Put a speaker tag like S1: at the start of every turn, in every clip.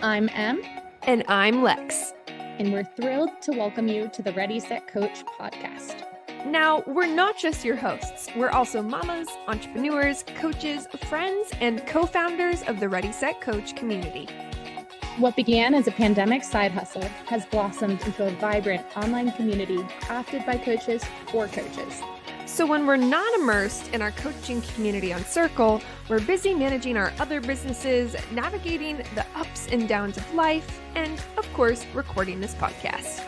S1: I'm Em,
S2: And I'm Lex.
S1: and we're thrilled to welcome you to the Ready, Set, Coach podcast.
S2: Now, we're not just your hosts. We're also mamas, entrepreneurs, coaches, friends, and co-founders of the Ready, Set, Coach community.
S1: What began as a pandemic side hustle has blossomed into a vibrant online community crafted by coaches for coaches.
S2: So when we're not immersed in our coaching community on Circle, we're busy managing our other businesses, navigating the ups and downs of life, and of course, recording this podcast.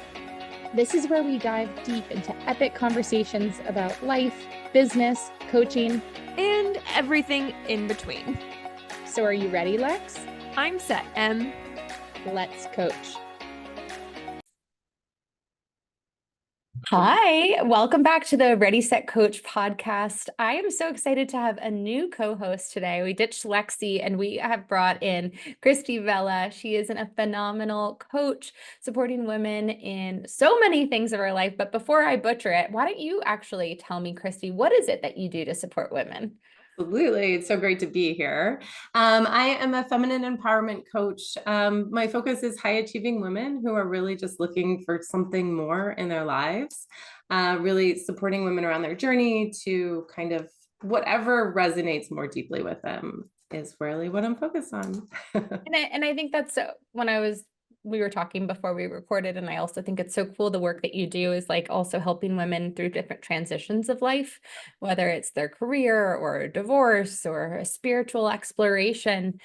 S1: This is where we dive deep into epic conversations about life, business, coaching,
S2: and everything in between.
S1: So are you ready, Lex?
S2: I'm set, Em.
S1: Let's coach.
S3: Hi, welcome back to the Ready, Set, Coach podcast. I am so excited to have a new co-host today. We ditched Lexi and we have brought in Christie Vella. She is a phenomenal coach supporting women in so many things of her life. But before I butcher it, why don't you actually tell me, Christie, what is it that you do to support women?
S4: Absolutely. It's so great to be here. I am a feminine empowerment coach. My focus is high achieving women who are really just looking for something more in their lives, really supporting women around their journey to kind of whatever resonates more deeply with them is really what I'm focused on.
S3: And I think that's we were talking before we recorded, and I also think it's so cool the work that you do is like also helping women through different transitions of life, whether it's their career or a divorce or a spiritual exploration.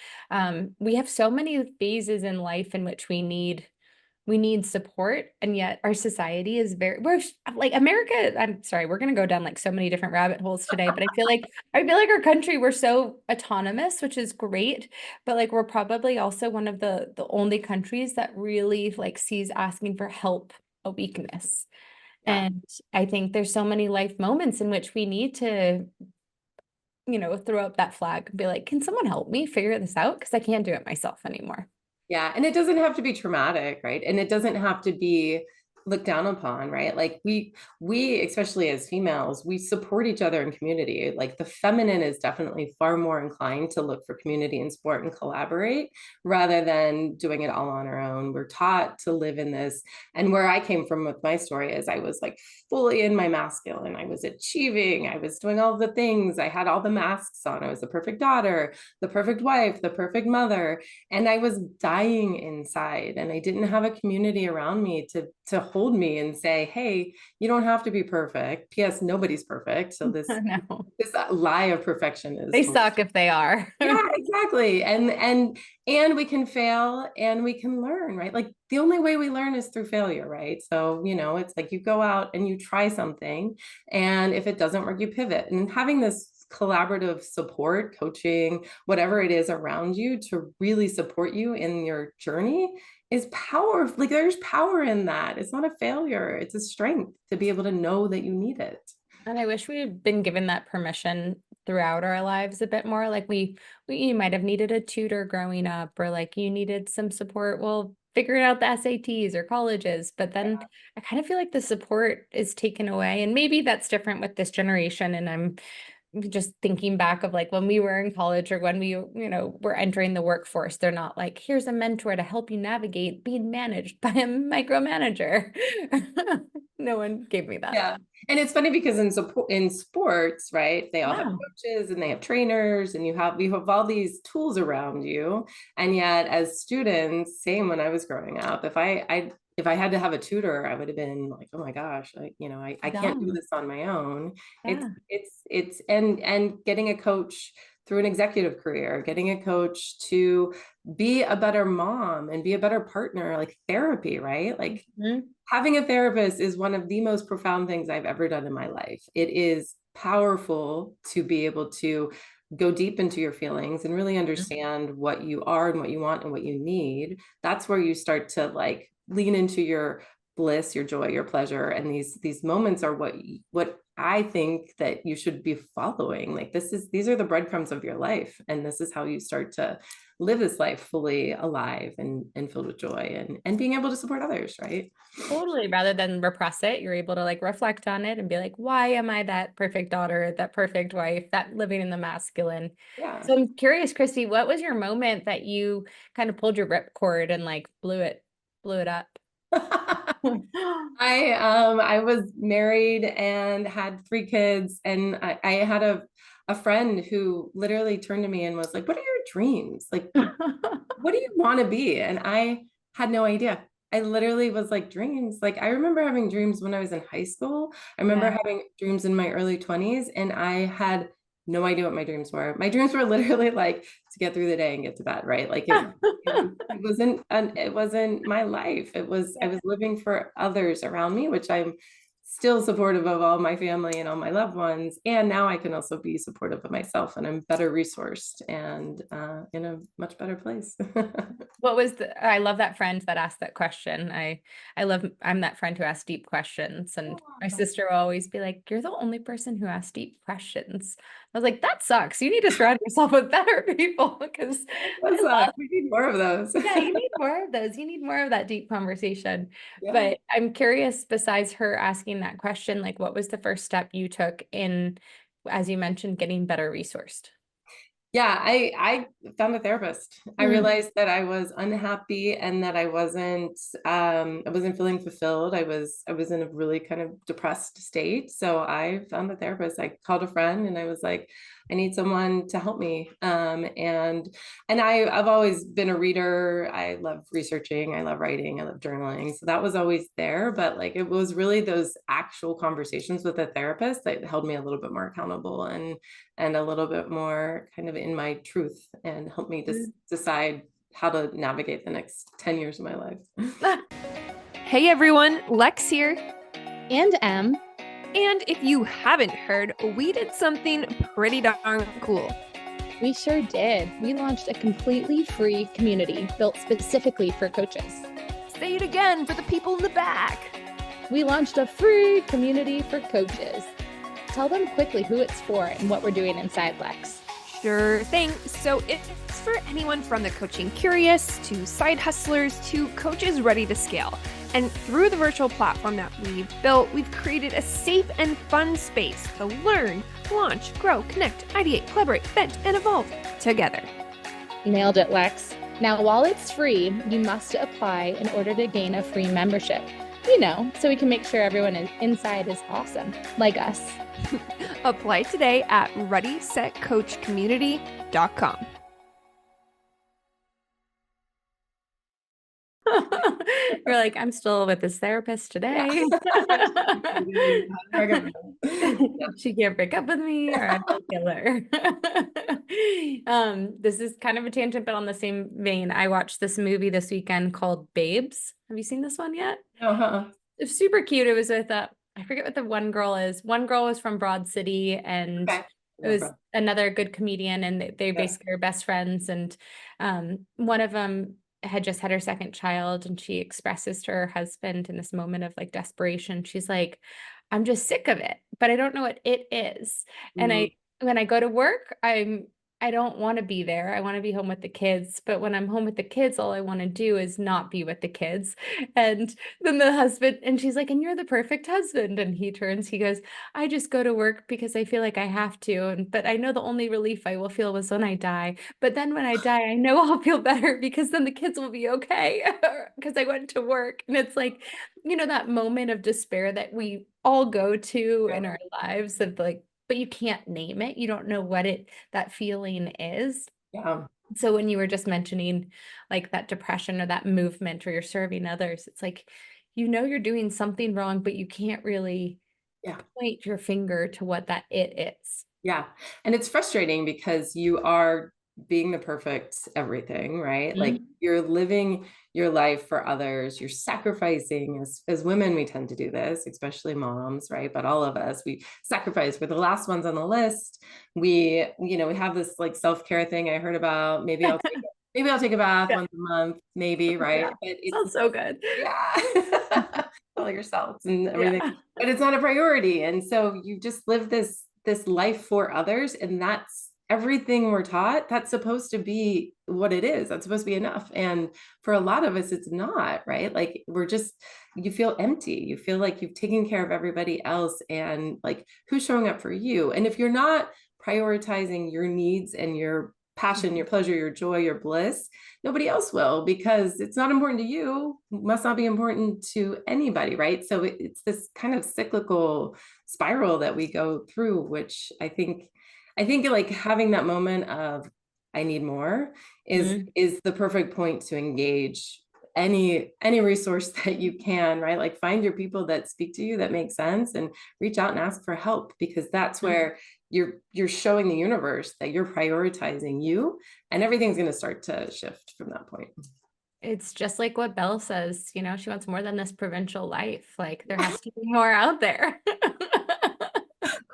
S3: We have so many phases in life in which we need support, and yet our society is we're like America. I'm sorry, we're going to go down like so many different rabbit holes today, but I feel like our country, we're so autonomous, which is great, but like we're probably also one of the only countries that really like sees asking for help a weakness.
S4: Yeah.
S3: And I think there's so many life moments in which we need to throw up that flag and be like, can someone help me figure this out, because I can't do it myself anymore.
S4: Yeah. And it doesn't have to be traumatic, right? And it doesn't have to be looked down upon, right? Like we, especially as females, we support each other in community. Like the feminine is definitely far more inclined to look for community and support and collaborate rather than doing it all on our own. We're taught to live in this. And where I came from with my story is I was like fully in my masculine. I was achieving, I was doing all the things. I had all the masks on. I was the perfect daughter, the perfect wife, the perfect mother. And I was dying inside, and I didn't have a community around me to hold me and say, hey, you don't have to be perfect. P.S. Nobody's perfect. So this lie of perfection is
S3: they suck if they are.
S4: Yeah, exactly. And we can fail and we can learn, right? Like the only way we learn is through failure, right? So, it's like you go out and you try something, and if it doesn't work, you pivot. And having this collaborative support, coaching, whatever it is around you to really support you in your journey is powerful. Like there's power in that. It's not a failure. It's a strength to be able to know that you need it.
S3: And I wish we had been given that permission throughout our lives a bit more. Like you might have needed a tutor growing up, or like you needed some support. Well, figuring out the SATs or colleges, but then I kind of feel like the support is taken away. And maybe that's different with this generation. And I'm just thinking back of like when we were in college or when we, were entering the workforce, they're not like, here's a mentor to help you navigate being managed by a micromanager. No one gave me that.
S4: Yeah. And it's funny because in sports, right, they all have coaches and they have trainers, and you have all these tools around you. And yet as students, same when I was growing up, if I had to have a tutor, I would have been like, oh my gosh, I can't do this on my own.
S3: Yeah.
S4: It's and getting a coach through an executive career, getting a coach to be a better mom and be a better partner, like therapy, right? Like having a therapist is one of the most profound things I've ever done in my life. It is powerful to be able to go deep into your feelings and really understand what you are and what you want and what you need. That's where you start to like lean into your bliss, your joy, your pleasure. And these moments are what I think that you should be following. Like these are the breadcrumbs of your life. And this is how you start to live this life fully alive and filled with joy and being able to support others, right?
S3: Totally. Rather than repress it, you're able to like reflect on it and be like, why am I that perfect daughter, that perfect wife, that living in the masculine?
S4: Yeah.
S3: So I'm curious, Christie, what was your moment that you kind of pulled your ripcord and like blew it up?
S4: I was married and had 3 kids, and I had a friend who literally turned to me and was like, "What are your dreams? Like, what do you want to be?" And I had no idea. I literally was like, dreams. Like, I remember having dreams when I was in high school. I remember
S3: Yeah.
S4: having dreams in my early 20s, and I had no idea what my dreams were. My dreams were literally like to get through the day and get to bed, right? Like it wasn't my life. I was living for others around me, which I'm still supportive of all my family and all my loved ones. And now I can also be supportive of myself, and I'm better resourced and in a much better place.
S3: I love that friend that asked that question. I'm that friend who asks deep questions. And my sister will always be like, you're the only person who asks deep questions. I was like, that sucks. You need to surround yourself with better people because
S4: We need more of those.
S3: yeah, you need more of those. You need more of that deep conversation.
S4: Yeah.
S3: But I'm curious, besides her asking that question, like what was the first step you took in, as you mentioned, getting better resourced?
S4: Yeah, I found a therapist. I realized that I was unhappy and that I wasn't feeling fulfilled. I was in a really kind of depressed state. So I found a therapist. I called a friend and I was like, I need someone to help me. I've always been a reader. I love researching, I love writing, I love journaling. So that was always there. But like it was really those actual conversations with a therapist that held me a little bit more accountable and a little bit more kind of in my truth and help me decide how to navigate the next 10 years of my life.
S2: Hey everyone, Lex here.
S1: And Em.
S2: And if you haven't heard, we did something pretty darn cool.
S1: We sure did. We launched a completely free community built specifically for coaches.
S2: Say it again for the people in the back.
S1: We launched a free community for coaches. Tell them quickly who it's for and what we're doing inside, Lex.
S2: Sure thing. So it's for anyone from the coaching curious to side hustlers to coaches ready to scale. And through the virtual platform that we've built, we've created a safe and fun space to learn, launch, grow, connect, ideate, collaborate, vent, and evolve together.
S1: Nailed it, Lex. Now, while it's free, you must apply in order to gain a free membership. You know, so we can make sure everyone inside is awesome, like us.
S2: Apply today at readysetcoachcommunity.com.
S3: We're like, I'm still with this therapist today. She can't break up with me or I will kill her. This is kind of a tangent, but on the same vein, I watched this movie this weekend called Babes. Have you seen this one yet?
S4: Uh-huh.
S3: It's super cute. It was with I forget what the one girl is. One girl was from Broad City and it was another good comedian, and they basically are best friends. And one of them had just had her second child, and she expresses to her husband in this moment of like desperation. She's like, I'm just sick of it, but I don't know what it is. And when I go to work, I don't want to be there. I want to be home with the kids. But when I'm home with the kids, all I want to do is not be with the kids. And then the husband, and she's like, and you're the perfect husband. And he goes, I just go to work because I feel like I have to. But I know the only relief I will feel was when I die. But then when I die, I know I'll feel better because then the kids will be okay because I went to work. And it's like, you know, that moment of despair that we all go to in our lives of like, but you can't name it. You don't know what that feeling is.
S4: Yeah.
S3: So when you were just mentioning like that depression or that movement or you're serving others, it's like, you know, you're doing something wrong, but you can't really point your finger to what that it is.
S4: Yeah. And it's frustrating because you are being the perfect everything, right? Like you're living your life for others, you're sacrificing. As women, we tend to do this, especially moms, right? But all of us, we sacrifice. We're the last ones on the list. We have this like self-care thing I heard about. Maybe I'll take a bath once a month, maybe, right?
S3: Yeah.
S4: But
S3: Sounds so good.
S4: Yeah. all your cells and everything,
S3: Yeah.
S4: but it's not a priority. And so you just live this life for others, and that's everything we're taught. That's supposed to be what it is. That's supposed to be enough. And for a lot of us, it's not, right? Like you feel empty. You feel like you've taken care of everybody else, and like who's showing up for you? And if you're not prioritizing your needs and your passion, your pleasure, your joy, your bliss, nobody else will, because it's not important to you, must not be important to anybody, right? So it's this kind of cyclical spiral that we go through, which I think like having that moment of I need more is the perfect point to engage any resource that you can, right? Like find your people that speak to you, that make sense, and reach out and ask for help, because that's where you're showing the universe that you're prioritizing you, and everything's going to start to shift from that point.
S3: It's just like what Belle says, you know, she wants more than this provincial life. Like there has to be more out there.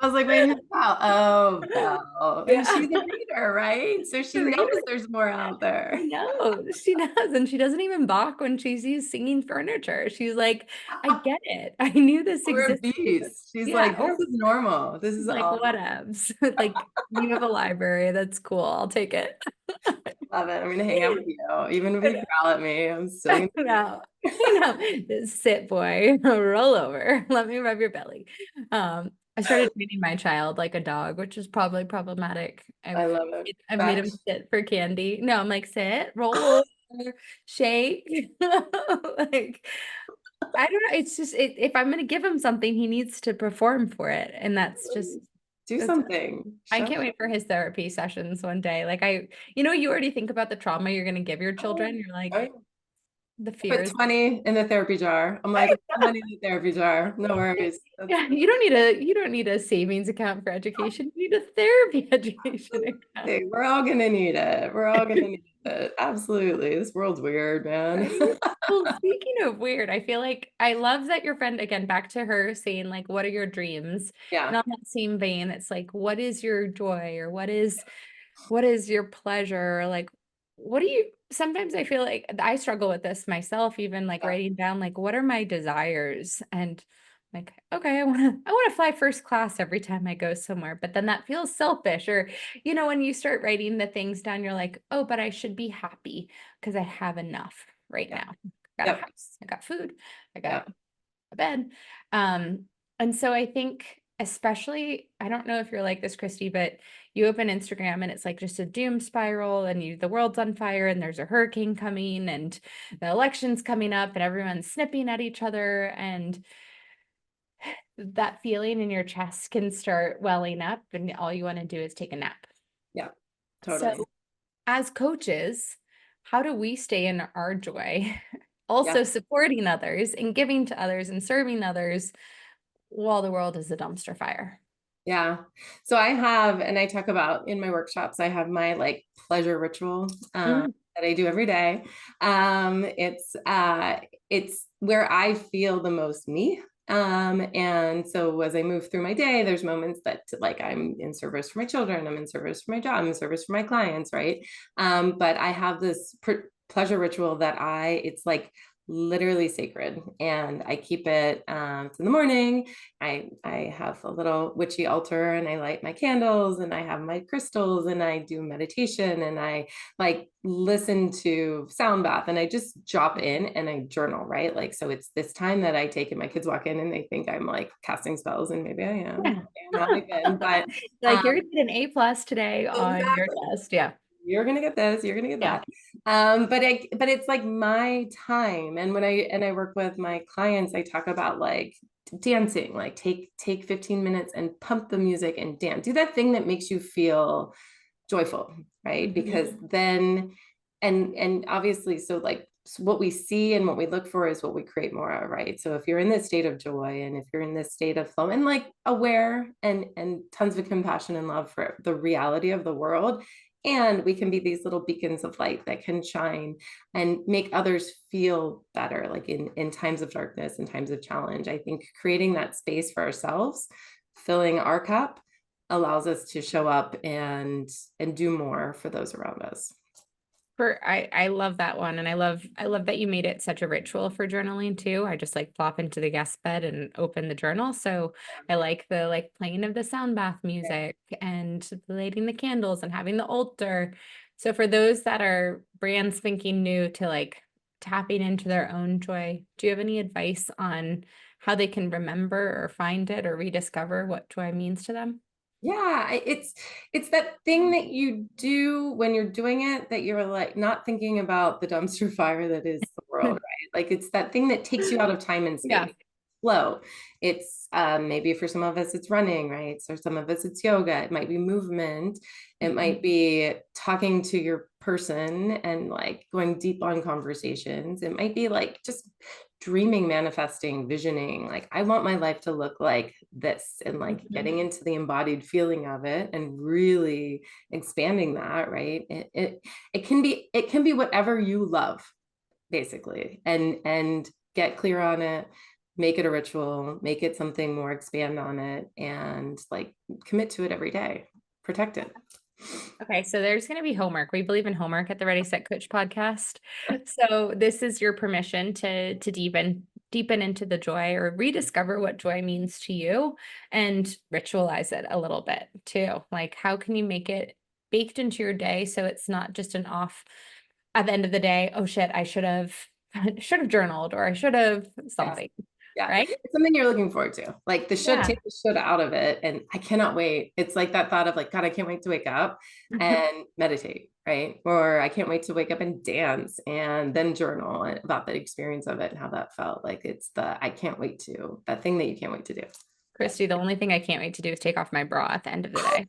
S4: I was like, wait, who's Belle? Oh, Belle. And
S3: Yeah.
S4: she's a reader, right? So she knows there's more out there.
S3: She knows. And she doesn't even balk when she sees singing furniture. She's like, I get it. I knew this
S4: Or a
S3: existed.
S4: beast. She's
S3: Yeah.
S4: like, this is normal. This is
S3: Like,
S4: all
S3: whatevs. Like, you have a library. That's cool. I'll take it.
S4: love it. I'm gonna hang out with you. Even if you growl at me, I'm still
S3: No, Just sit, boy, roll over. Let me rub your belly. I started treating my child like a dog, which is probably problematic.
S4: I love it.
S3: I've made him sit for candy. No, I'm like, sit, roll over, shake. Like, I don't know. It's just if I'm gonna give him something, he needs to perform for it, and that's just
S4: Do something.
S3: I can't wait for his therapy sessions one day. Like you already think about the trauma you're gonna give your children. You're like the
S4: Put
S3: fears.
S4: 20 in the therapy jar. I'm like, money in the therapy jar. No worries.
S3: Yeah, you don't need a savings account for education. You need a therapy education account.
S4: Hey, we're all gonna need it. We're all gonna need it. Absolutely. This world's weird, man.
S3: Right? Well, speaking of weird, I feel like I love that your friend, again, back to her saying like, what are your dreams? And
S4: Yeah.
S3: on that same vein, it's like, what is your joy, or what is your pleasure? Like, what do you, sometimes I feel like I struggle with this myself, even like writing down, like, what are my desires? And like, okay, I want to fly first class every time I go somewhere, but then that feels selfish. Or, when you start writing the things down, you're like, oh, but I should be happy because I have enough right now. I got a house, I got food, I got a bed. And so I think, especially, I don't know if you're like this, Christie, but you open Instagram and it's like just a doom spiral, and the world's on fire, and there's a hurricane coming, and the election's coming up, and everyone's snipping at each other, and that feeling in your chest can start welling up, and all you want to do is take a nap.
S4: Yeah, totally.
S3: So as coaches, how do we stay in our joy, also supporting others and giving to others and serving others while the world is a dumpster fire?
S4: Yeah. So I have, and I talk about in my workshops, I have my like pleasure ritual that I do every day. It's where I feel the most me. And so as I move through my day, there's moments that like I'm in service for my children, I'm in service for my job, I'm in service for my clients, right? But I have this pleasure ritual that it's like literally sacred, and I keep it in the morning. I have a little witchy altar, and I light my candles, and I have my crystals, and I do meditation, and I like listen to sound bath, and I just drop in and I journal, right? Like, so it's this time that I take, and my kids walk in and they think I'm like casting spells, and maybe I am. I'm not even, but
S3: like you're gonna get an A+ today on your test. Yeah.
S4: You're gonna get this, you're gonna get that. But it's like my time. And when I work with my clients, I talk about like dancing, like take 15 minutes and pump the music and dance. Do that thing that makes you feel joyful, right? Because then, and obviously, so like what we see and what we look for is what we create more of, right? So if you're in this state of joy, and if you're in this state of flow, and like aware and tons of compassion and love for the reality of the world, and we can be these little beacons of light that can shine and make others feel better, like in times of darkness and times of challenge. I think creating that space for ourselves, filling our cup, allows us to show up and do more for those around us.
S3: I love that one. And I love that you made it such a ritual for journaling too. I just like plop into the guest bed and open the journal. So I like the like playing of the sound bath music and lighting the candles and having the altar. So for those that are brand spanking new to like tapping into their own joy, do you have any advice on how they can remember or find it or rediscover what joy means to them?
S4: Yeah, it's that thing that you do when you're doing it that you're like not thinking about the dumpster fire that is the world, right? Like it's that thing that takes you out of time and
S3: Yeah.
S4: space. Flow. It's maybe for some of us it's running, right? So some of us it's yoga. It might be movement. It might be talking to your person and like going deep on conversations. It might be like just dreaming, manifesting, visioning. Like I want my life to look like this, and like getting into the embodied feeling of it and really expanding that, right? It can be whatever you love, basically, and get clear on it, make it a ritual, make it something more, expand on it, and like commit to it every day, protect it.
S3: Okay, so there's going to be homework. We believe in homework at the Ready Set Coach podcast. So this is your permission to deepen into the joy or rediscover what joy means to you and ritualize it a little bit too. Like how can you make it baked into your day so it's not just an off at the end of the day, oh shit, I should have journaled or I should have something.
S4: Yeah,
S3: Right?
S4: it's something you're looking forward to. Like the should,
S3: Yeah.
S4: take the should out of it. And I cannot wait. It's like that thought of like, God, I can't wait to wake up and meditate, right? Or I can't wait to wake up and dance and then journal about the experience of it and how that felt. Like it's I can't wait to, that thing that you can't wait to do.
S3: Christy, the only thing I can't wait to do is take off my bra at the end of the day.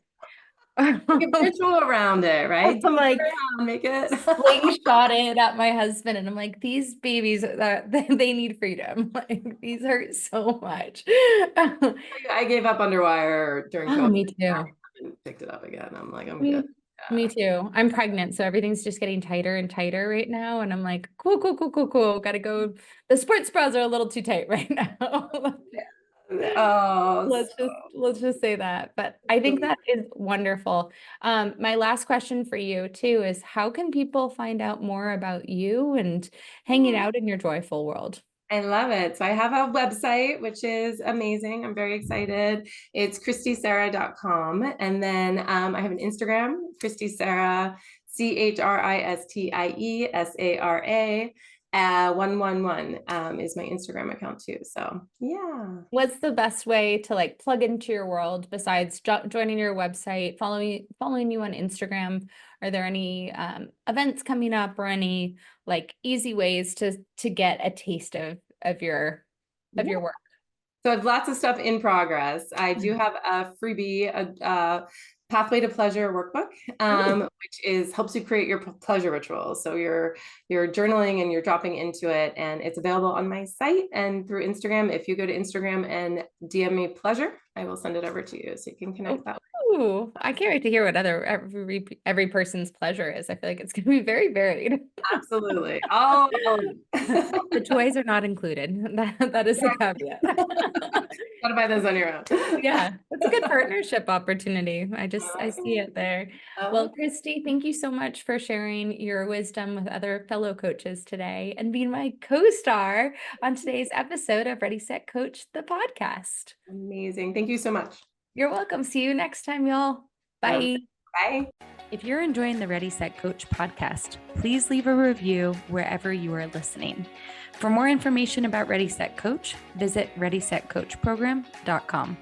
S4: Make a ritual around it, right?
S3: I'm like,
S4: make it
S3: slingshot it at my husband, and I'm like, these babies that they need freedom. Like these hurt so much.
S4: I gave up underwire during
S3: Oh,
S4: COVID.
S3: me too.
S4: And picked it up again. I'm like, I'm
S3: Me,
S4: good.
S3: me too. I'm pregnant, so everything's just getting tighter and tighter right now. And I'm like, cool, cool, cool, cool, cool. Gotta go. The sports bras are a little too tight right now.
S4: Oh,
S3: let's just say that. But I think that is wonderful. My last question for you too is how can people find out more about you and hanging out in your joyful world?
S4: I love it. So I have a website, which is amazing. I'm very excited. It's christiesarah.com. And then I have an Instagram, Christie Sarah, ChristiesAra. 111 is my Instagram account too. So yeah.
S3: What's the best way to like plug into your world besides joining your website, following you on Instagram? Are there any events coming up or any like easy ways to get a taste of your work?
S4: So I have lots of stuff in progress. I do have a freebie, a Pathway to Pleasure workbook, which helps you create your pleasure rituals. So you're journaling and you're dropping into it, and it's available on my site and through Instagram. If you go to Instagram and DM me pleasure, I will send it over to you so you can connect that way.
S3: Ooh, I can't wait to hear what every person's pleasure is. I feel like it's going to be very varied.
S4: Absolutely. All
S3: the toys are not included. That is the caveat.
S4: Gotta buy those on your own.
S3: Yeah, it's a good partnership opportunity. I see it there. Well, Christie, thank you so much for sharing your wisdom with other fellow coaches today and being my co-star on today's episode of Ready, Set, Coach, the podcast.
S4: Amazing. Thank you so much.
S3: You're welcome. See you next time, y'all. Bye.
S4: Bye.
S5: If you're enjoying the Ready, Set, Coach podcast, please leave a review wherever you are listening. For more information about Ready, Set, Coach, visit readysetcoachprogram.com.